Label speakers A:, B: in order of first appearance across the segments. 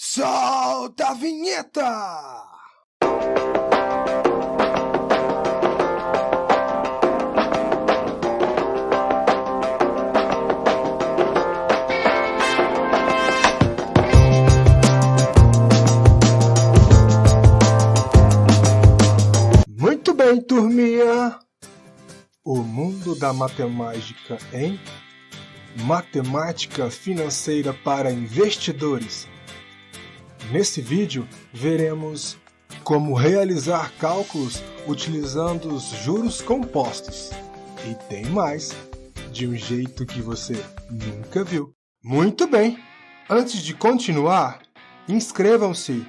A: Solta a vinheta! Muito bem, turminha! O mundo da matemática em Matemática Financeira para Investidores. Nesse vídeo, veremos como realizar cálculos utilizando os juros compostos. E tem mais, de um jeito que você nunca viu. Muito bem! Antes de continuar, inscrevam-se,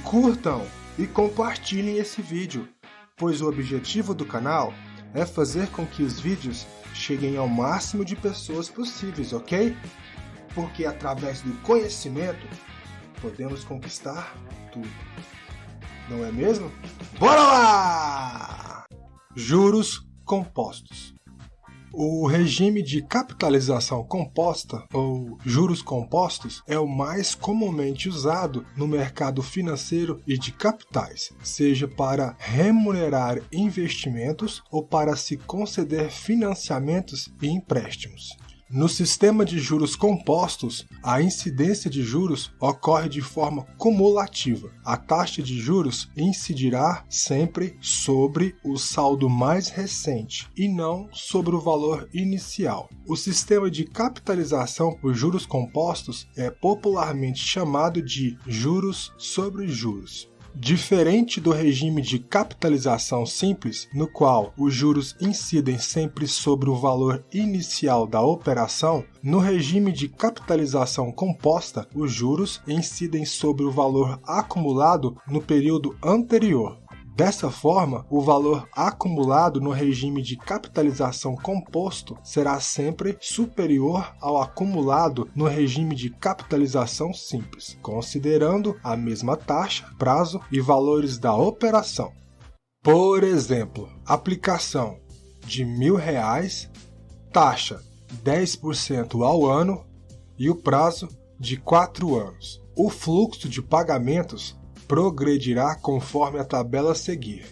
A: curtam e compartilhem esse vídeo, pois o objetivo do canal é fazer com que os vídeos cheguem ao máximo de pessoas possíveis, ok? Porque através do conhecimento podemos conquistar tudo. Não é mesmo? Bora lá! Juros compostos. O regime de capitalização composta, ou juros compostos, é o mais comumente usado no mercado financeiro e de capitais, seja para remunerar investimentos ou para se conceder financiamentos e empréstimos. No sistema de juros compostos, a incidência de juros ocorre de forma cumulativa. A taxa de juros incidirá sempre sobre o saldo mais recente e não sobre o valor inicial. O sistema de capitalização por juros compostos é popularmente chamado de juros sobre juros. Diferente do regime de capitalização simples, no qual os juros incidem sempre sobre o valor inicial da operação, no regime de capitalização composta, os juros incidem sobre o valor acumulado no período anterior. Dessa forma, o valor acumulado no regime de capitalização composto será sempre superior ao acumulado no regime de capitalização simples, considerando a mesma taxa, prazo e valores da operação. Por exemplo, aplicação de R$1.000, taxa 10% ao ano e o prazo de 4 anos. O fluxo de pagamentos progredirá conforme a tabela a seguir.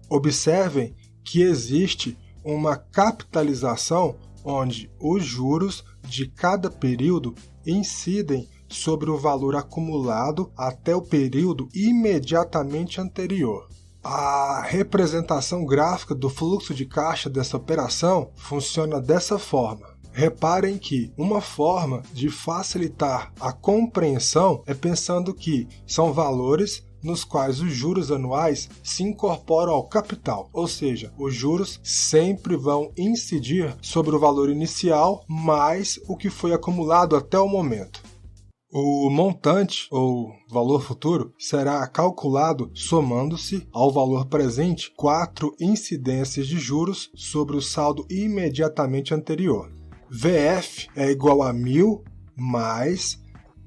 A: Observem que existe uma capitalização onde os juros de cada período incidem sobre o valor acumulado até o período imediatamente anterior. A representação gráfica do fluxo de caixa dessa operação funciona dessa forma. Reparem que uma forma de facilitar a compreensão é pensando que são valores nos quais os juros anuais se incorporam ao capital, ou seja, os juros sempre vão incidir sobre o valor inicial mais o que foi acumulado até o momento. O montante, ou valor futuro, será calculado somando-se ao valor presente 4 incidências de juros sobre o saldo imediatamente anterior. VF é igual a 1.000 mais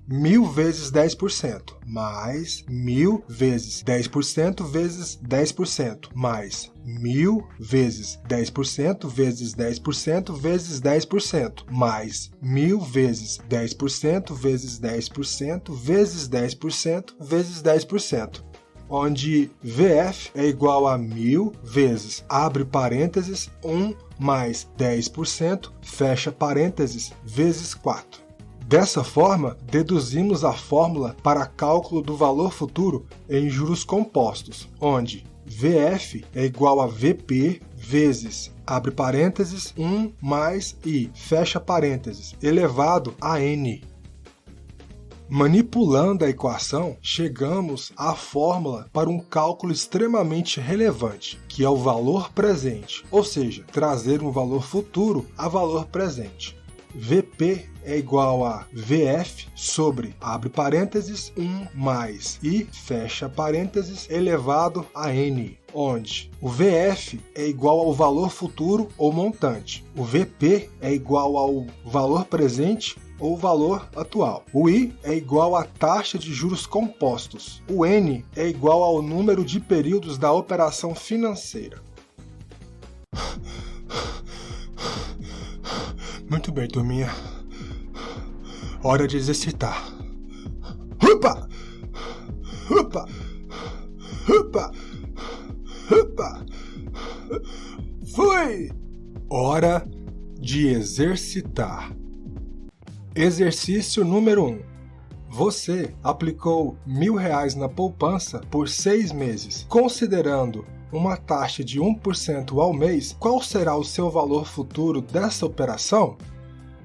A: 1.000 vezes 10%, mais 1.000 vezes 10% vezes 10%, mais 1.000 vezes 10% vezes 10% vezes 10%, mais 1.000 vezes 10% vezes 10% vezes 10% vezes 10%. Onde VF é igual a 1.000 vezes, abre parênteses, 1 mais 10%, fecha parênteses, vezes 4. Dessa forma, deduzimos a fórmula para cálculo do valor futuro em juros compostos, onde VF é igual a VP vezes, abre parênteses, 1 mais I, fecha parênteses, elevado a N. Manipulando a equação, chegamos à fórmula para um cálculo extremamente relevante, que é o valor presente, ou seja, trazer um valor futuro a valor presente. VP é igual a VF sobre, abre parênteses, 1 mais I, fecha parênteses, elevado a N, onde o VF é igual ao valor futuro ou montante, o VP é igual ao valor presente ou valor atual. O I é igual à taxa de juros compostos. O N é igual ao número de períodos da operação financeira. Muito bem, turminha. Hora de exercitar. Opa! Upa! Upa! Upa! Fui! Hora de exercitar. Exercício número 1. Você aplicou R$1.000 na poupança por 6 meses. Considerando uma taxa de 1% ao mês, qual será o seu valor futuro dessa operação?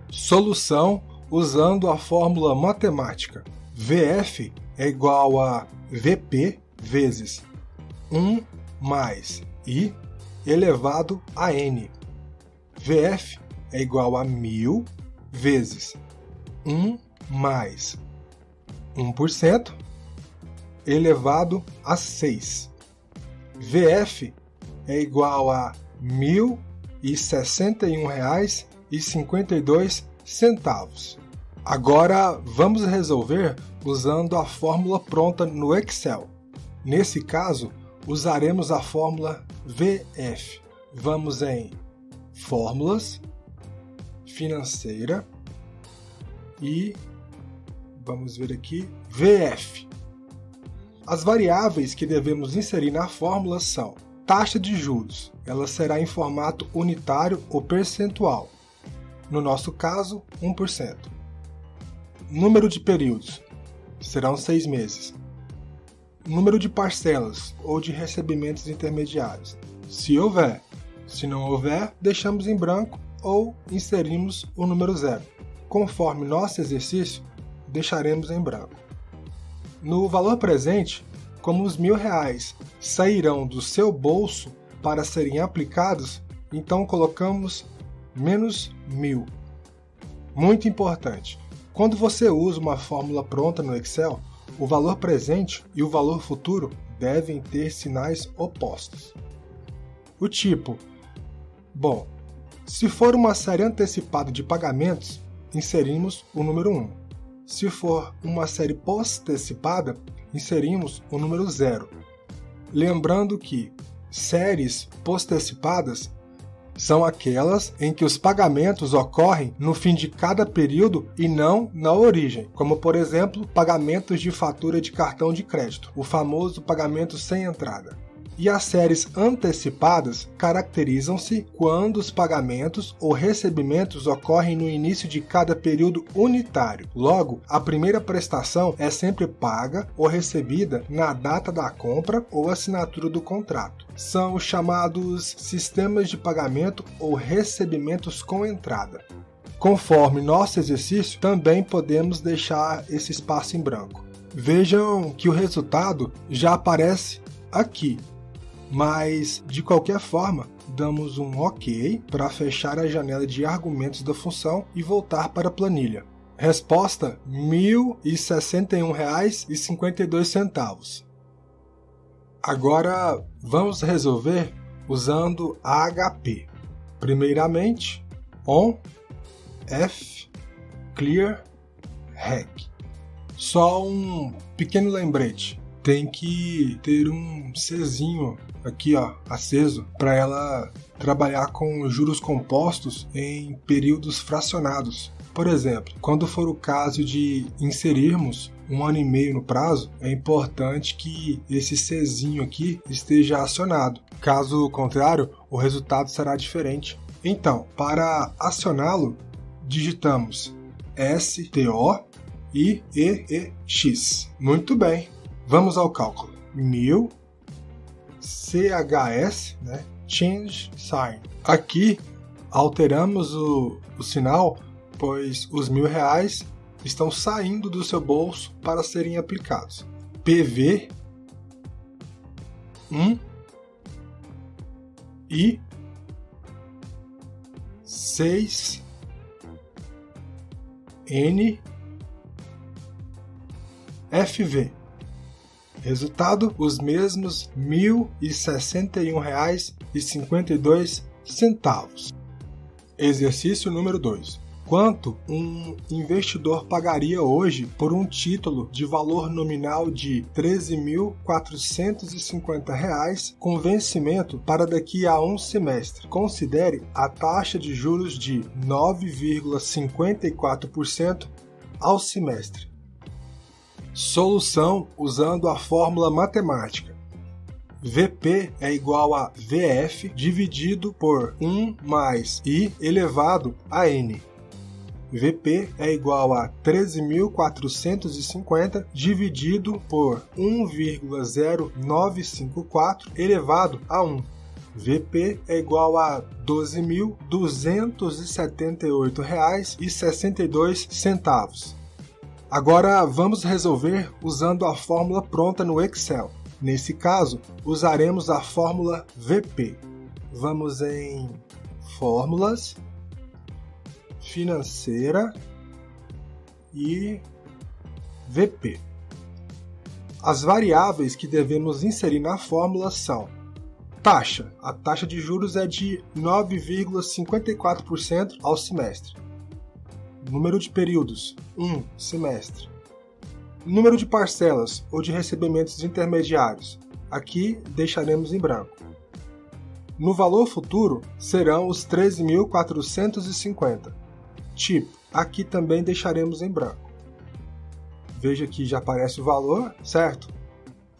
A: Solução usando a fórmula matemática. VF é igual a VP vezes 1 mais I elevado a N. VF é igual a 1.000 vezes 1 mais 1% elevado a 6. VF é igual a R$ 1.061,52. Agora vamos resolver usando a fórmula pronta no Excel. Nesse caso, usaremos a fórmula VF. Vamos em Fórmulas, Financeira e vamos ver aqui, VF. As variáveis que devemos inserir na fórmula são taxa de juros, ela será em formato unitário ou percentual. No nosso caso, 1%. Número de períodos, serão 6 meses. Número de parcelas ou de recebimentos intermediários, se houver. Se não houver, deixamos em branco ou inserimos o número 0. Conforme nosso exercício, deixaremos em branco. No valor presente, como os R$1.000 sairão do seu bolso para serem aplicados, então colocamos menos 1.000. Muito importante, quando você usa uma fórmula pronta no Excel, o valor presente e o valor futuro devem ter sinais opostos. O tipo, se for uma série antecipada de pagamentos, inserimos o número 1. Se for uma série pós-antecipada, inserimos o número 0. Lembrando que séries pós-antecipadas são aquelas em que os pagamentos ocorrem no fim de cada período e não na origem, como por exemplo, pagamentos de fatura de cartão de crédito, o famoso pagamento sem entrada. E as séries antecipadas caracterizam-se quando os pagamentos ou recebimentos ocorrem no início de cada período unitário. Logo, a primeira prestação é sempre paga ou recebida na data da compra ou assinatura do contrato. São os chamados sistemas de pagamento ou recebimentos com entrada. Conforme nosso exercício, também podemos deixar esse espaço em branco. Vejam que o resultado já aparece aqui. Mas, de qualquer forma, damos um OK para fechar a janela de argumentos da função e voltar para a planilha. Resposta: R$ 1.061,52. Agora, vamos resolver usando AHP. Primeiramente, ON, F, Clear, REC. Só um pequeno lembrete. Tem que ter um Czinho aqui, aceso, para ela trabalhar com juros compostos em períodos fracionados. Por exemplo, quando for o caso de inserirmos 1 ano e meio no prazo, é importante que esse Czinho aqui esteja acionado. Caso contrário, o resultado será diferente. Então, para acioná-lo, digitamos STO e EEX. Muito bem. Vamos ao cálculo. 1.000 CHS, Change Sign. Aqui alteramos o sinal, pois os R$1.000 estão saindo do seu bolso para serem aplicados. PV 1 e 6 N FV. Resultado, os mesmos R$ 1.061,52. Exercício número 2. Quanto um investidor pagaria hoje por um título de valor nominal de R$ 13.450 com vencimento para daqui a um semestre? Considere a taxa de juros de 9,54% ao semestre. Solução usando a fórmula matemática. VP é igual a VF dividido por 1 mais I elevado a N. VP é igual a 13.450 dividido por 1,0954 elevado a 1. VP é igual a R$ 12.278,62. Agora vamos resolver usando a fórmula pronta no Excel. Nesse caso, usaremos a fórmula VP. Vamos em Fórmulas, Financeira e VP. As variáveis que devemos inserir na fórmula são: taxa. A taxa de juros é de 9,54% ao semestre. Número de períodos, 1 semestre. Número de parcelas ou de recebimentos intermediários. Aqui deixaremos em branco. No valor futuro, serão os 13.450. Tipo, aqui também deixaremos em branco. Veja que já aparece o valor, certo?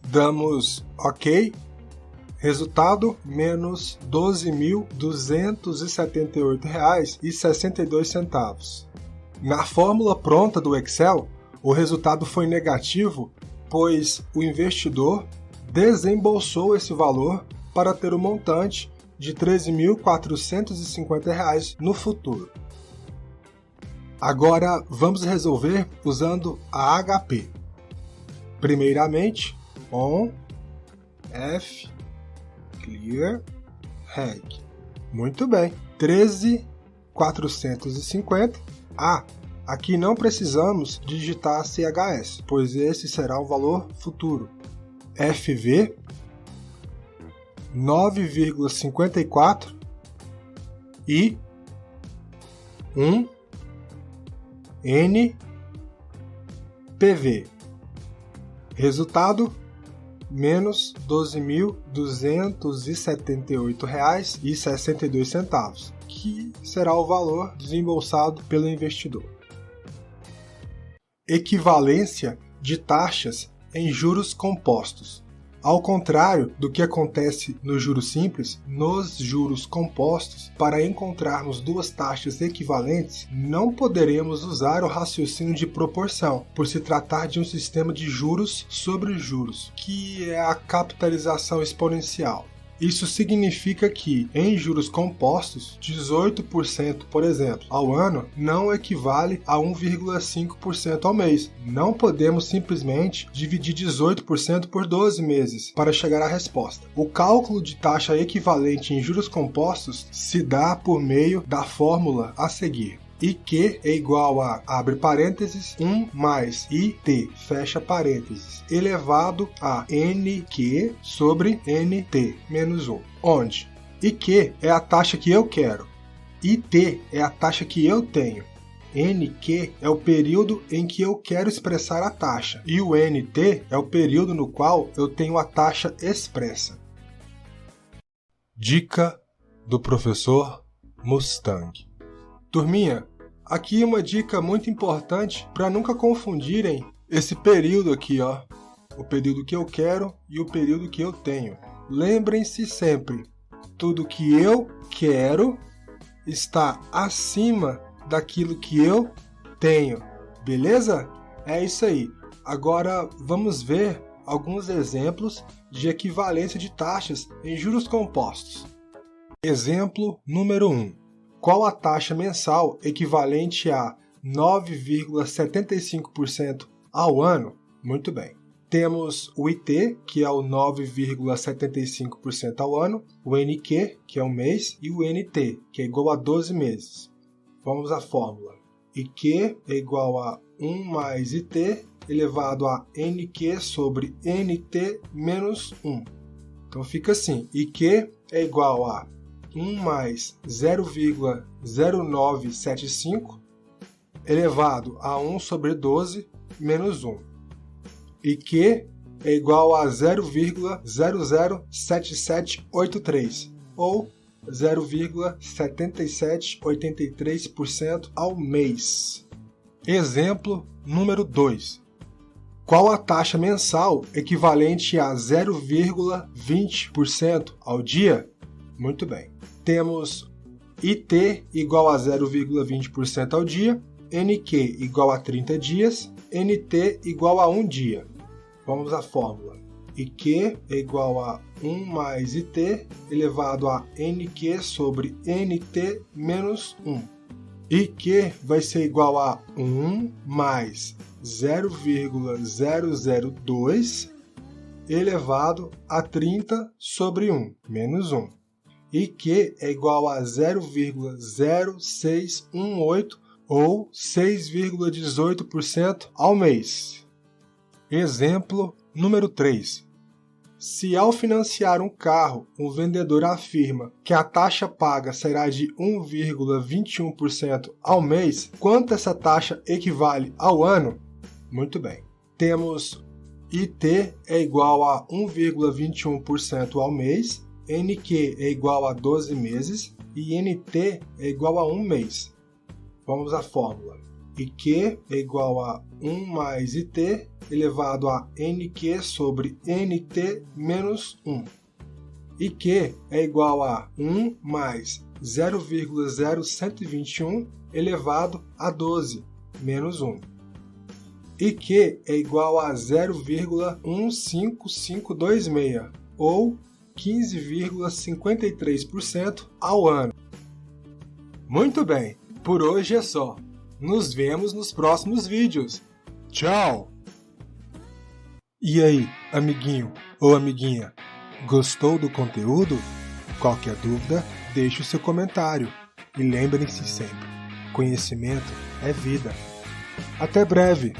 A: Damos OK. Resultado, menos R$ 12.278,62. Na fórmula pronta do Excel, o resultado foi negativo, pois o investidor desembolsou esse valor para ter o montante de R$ 13.450 no futuro. Agora vamos resolver usando a HP. Primeiramente, ON, F, Clear, Reg. Muito bem. 13.450. Aqui não precisamos digitar CHS, pois esse será o valor futuro. FV 9,54 e 1 NPV. Resultado, menos R$ 12.278,62, que será o valor desembolsado pelo investidor. Equivalência de taxas em juros compostos. Ao contrário do que acontece nos juros simples, nos juros compostos, para encontrarmos duas taxas equivalentes, não poderemos usar o raciocínio de proporção, por se tratar de um sistema de juros sobre juros, que é a capitalização exponencial. Isso significa que, em juros compostos, 18%, por exemplo, ao ano, não equivale a 1,5% ao mês. Não podemos simplesmente dividir 18% por 12 meses para chegar à resposta. O cálculo de taxa equivalente em juros compostos se dá por meio da fórmula a seguir. IQ é igual a, abre parênteses, 1 mais IT, fecha parênteses, elevado a NQ sobre NT, menos 1. Onde IQ é a taxa que eu quero, IT é a taxa que eu tenho, NQ é o período em que eu quero expressar a taxa, e o NT é o período no qual eu tenho a taxa expressa. Dica do professor Mustang. Turminha, aqui uma dica muito importante para nunca confundirem esse período aqui, ó, o período que eu quero e o período que eu tenho. Lembrem-se sempre, tudo que eu quero está acima daquilo que eu tenho, beleza? É isso aí. Agora vamos ver alguns exemplos de equivalência de taxas em juros compostos. Exemplo número 1. Qual a taxa mensal equivalente a 9,75% ao ano? Muito bem. Temos o IT, que é o 9,75% ao ano, o NQ, que é um mês, e o NT, que é igual a 12 meses. Vamos à fórmula. IQ é igual a 1 mais IT elevado a NQ sobre NT menos 1. Então fica assim, IQ é igual a 1 mais 0,0975 elevado a 1 sobre 12 menos 1. IQ é igual a 0,007783 ou 0,7783% ao mês. Exemplo número 2. Qual a taxa mensal equivalente a 0,20% ao dia? Muito bem. Temos IT igual a 0,20% ao dia, NQ igual a 30 dias, NT igual a 1 dia. Vamos à fórmula. IQ é igual a 1 mais IT elevado a NQ sobre NT menos 1. IQ vai ser igual a 1 mais 0,002 elevado a 30 sobre 1, menos 1. IQ é igual a 0,0618 ou 6,18% ao mês. Exemplo número 3. Se ao financiar um carro, o vendedor afirma que a taxa paga será de 1,21% ao mês, quanto essa taxa equivale ao ano? Muito bem. Temos IT é igual a 1,21% ao mês, NQ é igual a 12 meses e NT é igual a 1 mês. Vamos à fórmula. IQ é igual a 1 mais IT elevado a NQ sobre NT menos 1. IQ é igual a 1 mais 0,0121 elevado a 12 menos 1. IQ é igual a 0,15526 ou 15,53% ao ano. Muito bem, por hoje é só. Nos vemos nos próximos vídeos. Tchau! E aí, amiguinho ou amiguinha, gostou do conteúdo? Qualquer dúvida, deixe o seu comentário. E lembrem-se sempre, conhecimento é vida. Até breve!